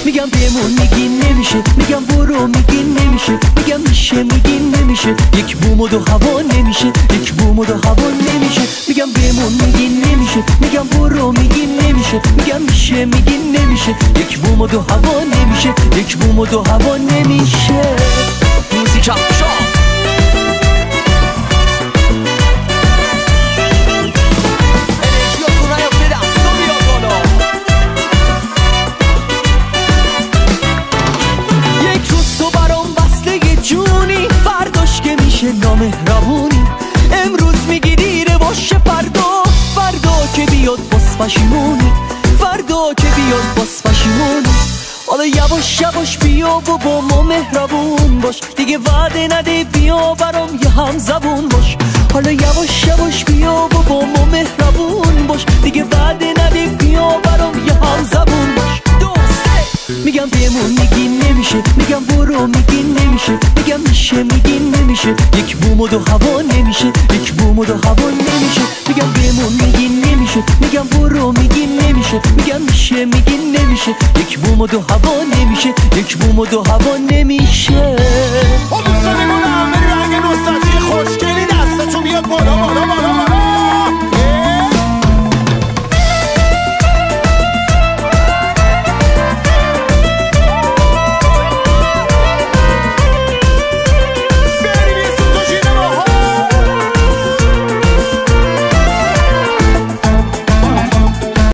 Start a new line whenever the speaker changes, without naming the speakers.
میگم بمون میگین نمیشه، میگم برو میگین نمیشه، میگم میشه میگین نمیشه، یک بوم و دو هوا نمیشه، یک بوم و دو هوا نمیشه. میگم بمون میگین نمیشه، میگم برو میگین نمیشه، میگم میشه میگین نمیشه، یک بوم و دو هوا نمیشه، یک بوم و دو هوا نمیشه. موزیک افشار نامهربونی، امروز میگی دیره باشه، فردا که بیاد باز پشیمونی، فردا که بیاد باز پشیمونی. حالا یواش یواش بیا و با ما مهربون باش، دیگه وعده نده بیا برام یه هم زبون باش. حالا یواش یواش بیا و با ما مهربون باش، دیگه وعده نده بیا برام یه هم زبون باش. میگم بمون میگین نمیشه، میگم برو میگین نمیشه، میگم میشه میگین نمیشه، یک بوم و دو هوا نمیشه، یک بوم و دو هوا نمیشه. میگم بمون میگین نمیشه، میگم برو میگین نمیشه، میگم میشه میگین نمیشه، یک بوم و دو هوا نمیشه، یک بوم و دو هوا نمیشه.